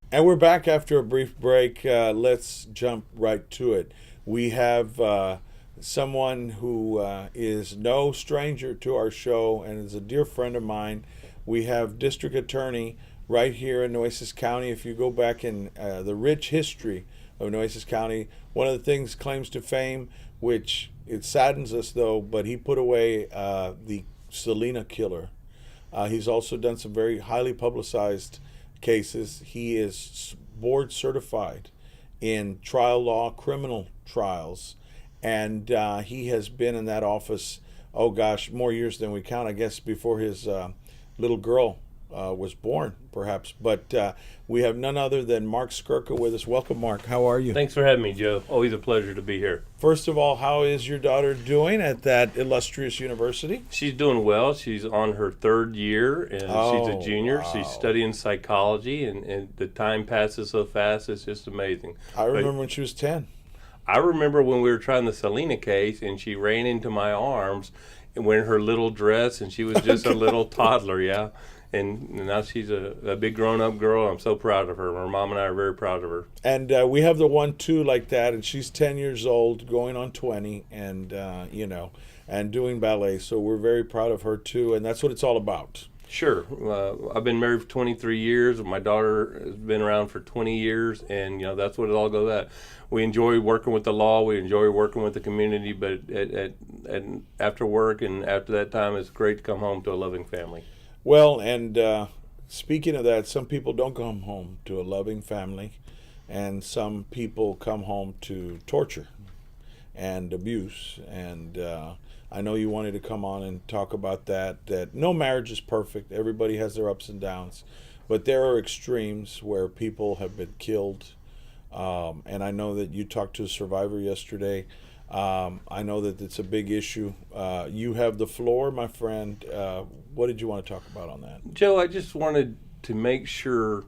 And we're back after a brief break. Let's jump right to it. We have someone who is no stranger to our show and is a dear friend of mine. We have District Attorney right here in Nueces County. If you go back in the rich history of Nueces County, one of the things claims to fame, which it saddens us though, but he put away the Selena killer. He's also done some very highly publicized cases. He is board certified in trial law, criminal trials, and he has been in that office, oh gosh, more years than we count, I guess, before his little girl was born, perhaps. But we have none other than Mark Skurka with us. Welcome, Mark. How are you? Thanks for having me, Joe. Always a pleasure to be here. First of all, how is your daughter doing at that illustrious university? She's doing well. She's on her third year, and she's a junior. Wow. She's studying psychology, and the time passes so fast. It's just amazing. I remember when she was 10. I remember when we were trying the Selena case, and she ran into my arms and wearing her little dress, and she was just a little toddler, yeah. And now she's a big grown-up girl. I'm so proud of her. Her mom and I are very proud of her. And we have the one too like that, and she's 10 years old, going on 20, and and doing ballet. So we're very proud of her too, and that's what it's all about. Sure. I've been married for 23 years. My daughter has been around for 20 years, and that's what it all goes at. We enjoy working with the law. We enjoy working with the community, but after work and after that time, it's great to come home to a loving family. Well, and speaking of that, some people don't come home to a loving family, and some people come home to torture and abuse. And I know you wanted to come on and talk about that. That no marriage is perfect. Everybody has their ups and downs, but there are extremes where people have been killed. And I know that you talked to a survivor yesterday. I know that it's a big issue. You have the floor, my friend. What did you want to talk about on that? Joe, I just wanted to make sure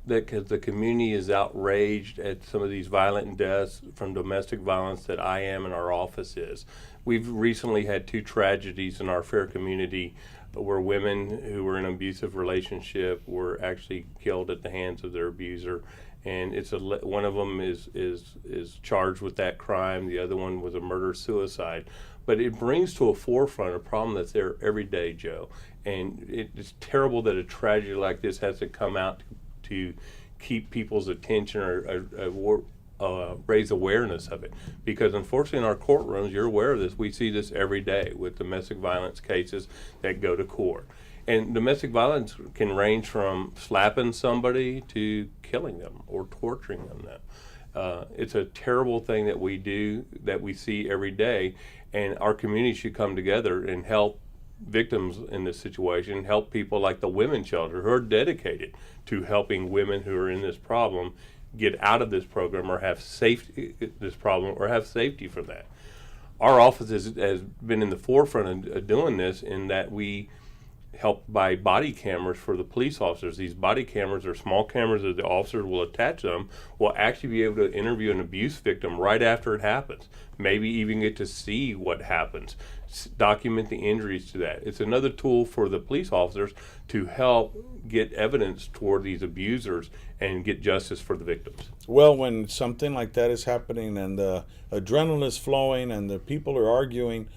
that because the community is outraged at some of these violent deaths from domestic violence that I am and our office is. We've recently had two tragedies in our fair community where women who were in an abusive relationship were actually killed at the hands of their abuser. And one of them is charged with that crime. The other one was a murder-suicide. But it brings to a forefront a problem that's there every day, Joe. And it's terrible that a tragedy like this has to come out to keep people's attention or raise awareness of it. Because unfortunately in our courtrooms, you're aware of this, we see this every day with domestic violence cases that go to court. And domestic violence can range from slapping somebody to killing them or torturing them. It's a terrible thing that we do, that we see every day, and our community should come together and help victims in this situation, help people like the women's shelter who are dedicated to helping women who are in this problem get out of this program or have safety from that. Our office has been in the forefront of doing this in that we help buy body cameras for the police officers. These body cameras are small cameras that the officers will attach them, will actually be able to interview an abuse victim right after it happens, maybe even get to see what happens, document the injuries to that. It's another tool for the police officers to help get evidence toward these abusers and get justice for the victims. Well, when something like that is happening and the adrenaline is flowing and the people are arguing,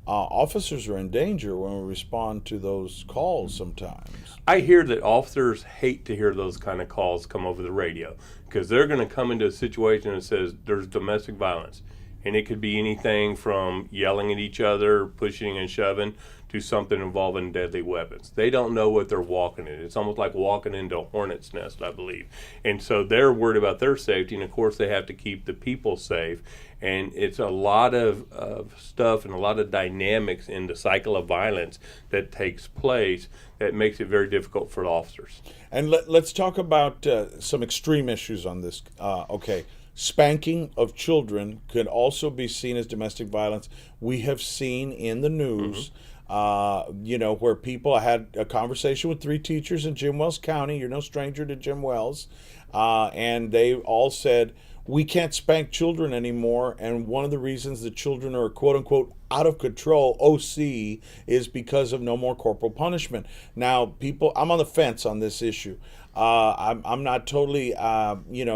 officers are in danger when we respond to those calls sometimes. I hear that officers hate to hear those kind of calls come over the radio because they're going to come into a situation that says there's domestic violence. And it could be anything from yelling at each other, pushing and shoving, to something involving deadly weapons. They don't know what they're walking in. It's almost like walking into a hornet's nest, I believe. And so they're worried about their safety, and of course they have to keep the people safe. And it's a lot of stuff and a lot of dynamics in the cycle of violence that takes place that makes it very difficult for the officers. And let's talk about some extreme issues on this. Okay. Spanking of children could also be seen as domestic violence. We have seen in the news, where I had a conversation with 3 teachers in Jim Wells County. You're no stranger to Jim Wells. And they all said, we can't spank children anymore. And one of the reasons the children are, quote unquote, out of control, OC, is because of no more corporal punishment. Now, I'm on the fence on this issue. I'm not totally,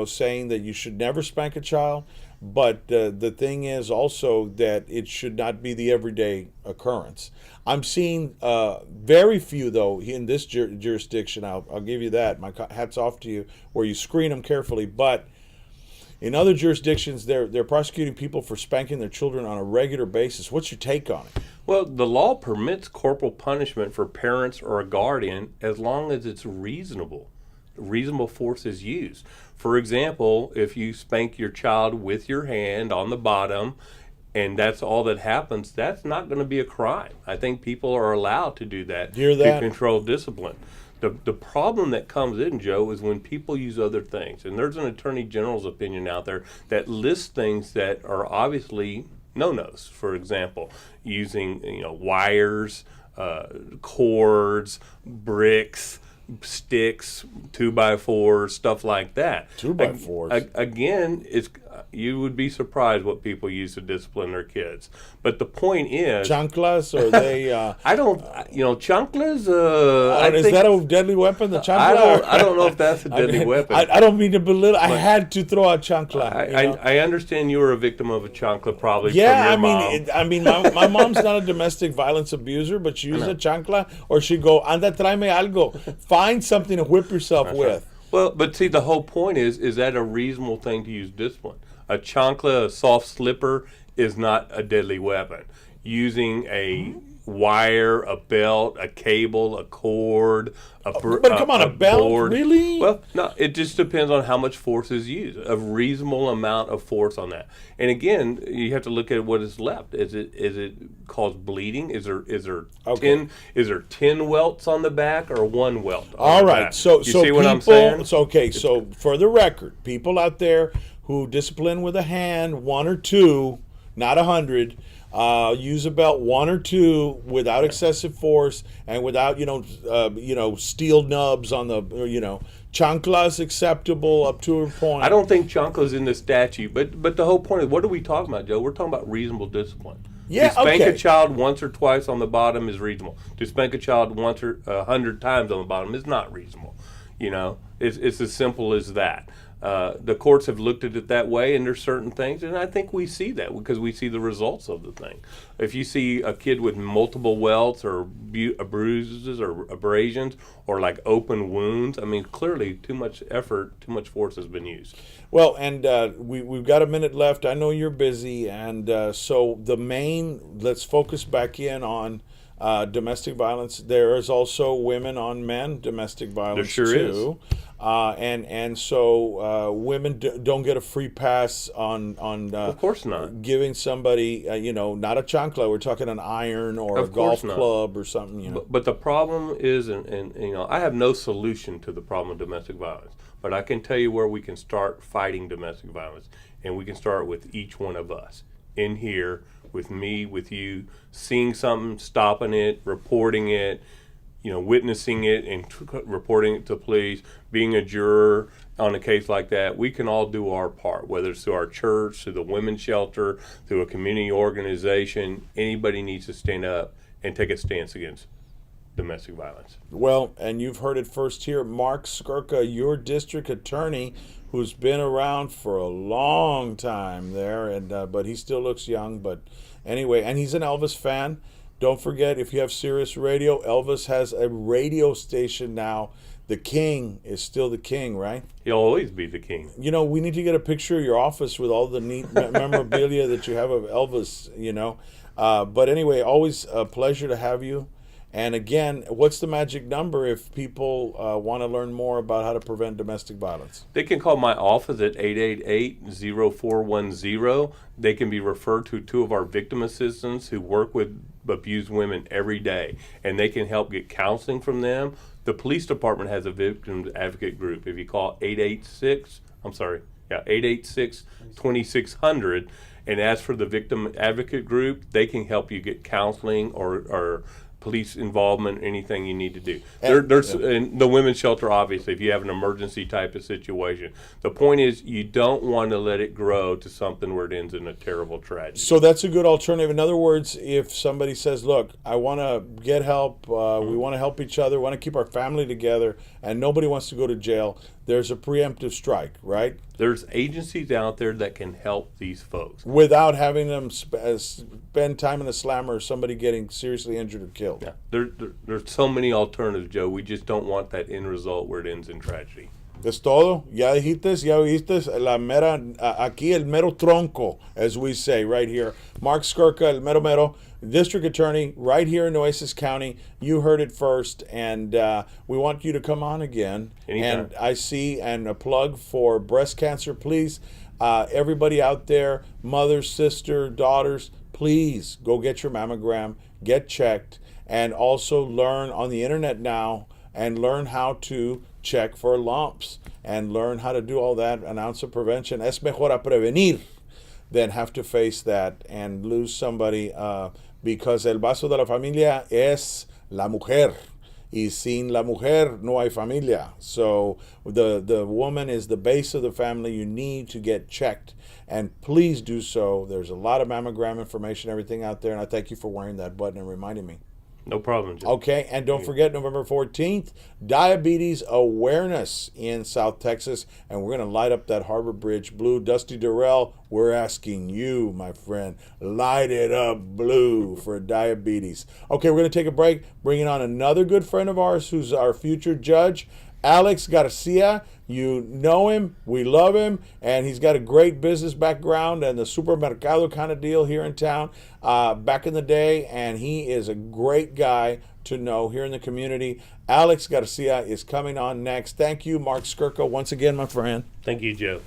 saying that you should never spank a child, but the thing is also that it should not be the everyday occurrence. I'm seeing very few, though, in this jurisdiction. I'll give you that. My hat's off to you, where you screen them carefully. But in other jurisdictions, they're prosecuting people for spanking their children on a regular basis. What's your take on it? Well, the law permits corporal punishment for parents or a guardian as long as it's reasonable. Reasonable force is used. For example, if you spank your child with your hand on the bottom and that's all that happens, that's not going to be a crime. I think people are allowed to do that to control discipline. The problem that comes in, Joe, is when people use other things. And there's an attorney general's opinion out there that lists things that are obviously no-nos. For example, using wires, cords, bricks, sticks, 2x4s, stuff like that. 2x4s. Again, you would be surprised what people use to discipline their kids. But the point is, chanclas, or they? I don't. Chanclas. Is that a deadly weapon? The chancla. I don't know if that's a deadly weapon. I don't mean to belittle. I had to throw out chancla. I understand you were a victim of a chancla, probably. Yeah, from your mom. My mom's not a domestic violence abuser, but she used a chancla, or she'd go, "Anda, tráeme algo." Find something to whip yourself with. Right. Well, but see, the whole point is that a reasonable thing to use discipline? A chancla, a soft slipper, is not a deadly weapon. Using a wire, a belt, a cable, a cord, but come on, a belt, board. Really? Well, no, it just depends on how much force is used. A reasonable amount of force on that. And again, you have to look at what is left. Is it cause bleeding? Is there 10 welts on the back or one welt? All right. Back? So see people, what I'm saying? So for the record, people out there who discipline with a hand, 1 or 2, not 100. Use a belt 1 or 2 without excessive force and without steel nubs on the chanclas acceptable up to a point. I don't think chanclas in the statute, but the whole point is, what are we talking about, Joe? We're talking about reasonable discipline. Yeah, to spank a child once or twice on the bottom is reasonable. To spank a child once or 100 times on the bottom is not reasonable. It's as simple as that. The courts have looked at it that way, and there's certain things, and I think we see that because we see the results of the thing. If you see a kid with multiple welts or bruises or abrasions or like open wounds, I mean, clearly too much effort, too much force has been used. Well, and we've got a minute left. I know you're busy, and so let's focus back in on domestic violence. There is also women on men domestic violence there sure too. Is. So women don't get a free pass on of course not. Giving somebody not a chancla. We're talking an iron or a golf club or something. But the problem is, and I have no solution to the problem of domestic violence. But I can tell you where we can start fighting domestic violence, and we can start with each one of us in here, with me, with you, seeing something, stopping it, reporting it, witnessing it and reporting it to police, being a juror on a case like that. We can all do our part, whether it's through our church, through the women's shelter, through a community organization. Anybody needs to stand up and take a stance against domestic violence. Well, and you've heard it first here. Mark Skurka, your district attorney, who's been around for a long time there, and but he still looks young. But anyway, and he's an Elvis fan. Don't forget, if you have Sirius Radio, Elvis has a radio station now. The king is still the king, right? He'll always be the king. We need to get a picture of your office with all the neat memorabilia that you have of Elvis, But anyway, always a pleasure to have you. And again, what's the magic number if people want to learn more about how to prevent domestic violence? They can call my office at 888-0410. They can be referred to 2 of our victim assistants who work with abused women every day, and they can help get counseling from them. The police department has a victims advocate group. If you call 886-2600 and ask for the victim advocate group, they can help you get counseling or police involvement, anything you need to do. There's and the women's shelter, obviously, if you have an emergency type of situation. The point is, you don't want to let it grow to something where it ends in a terrible tragedy. So that's a good alternative. In other words, if somebody says, look, I want to get help, we want to help each other, want to keep our family together, and nobody wants to go to jail, there's a preemptive strike, right? There's agencies out there that can help these folks. Without having them spend time in the slammer or somebody getting seriously injured or killed. Yeah, there's so many alternatives, Joe. We just don't want that end result where it ends in tragedy. ¿Es todo? ¿Ya dijiste? ¿Ya oíste? La mera, aquí el mero tronco, as we say right here. Mark Skurka, el mero mero, District Attorney right here in Nueces County. You heard it first, and we want you to come on again. Anytime. And I see, and a plug for breast cancer, please. Everybody out there, mothers, sisters, daughters, please go get your mammogram, get checked, and also learn on the internet now and learn how to check for lumps and learn how to do all that, an ounce of prevention. Es mejor a prevenir than have to face that and lose somebody because el vaso de la familia es la mujer. Y sin la mujer no hay familia. So the woman is the base of the family. You need to get checked. And please do so. There's a lot of mammogram information, everything out there. And I thank you for wearing that button and reminding me. No problem, Joe. Okay, and don't forget November 14th, Diabetes Awareness in South Texas, and we're going to light up that Harbor Bridge blue. Dusty Durrell, we're asking you, my friend, light it up blue for diabetes. Okay, we're going to take a break, bringing on another good friend of ours who's our future judge, Alex Garcia. You know him, we love him, and he's got a great business background and the supermercado kind of deal here in town back in the day, and he is a great guy to know here in the community. Alex Garcia is coming on next. Thank you, Mark Skurka, once again, my friend. Thank you, Joe.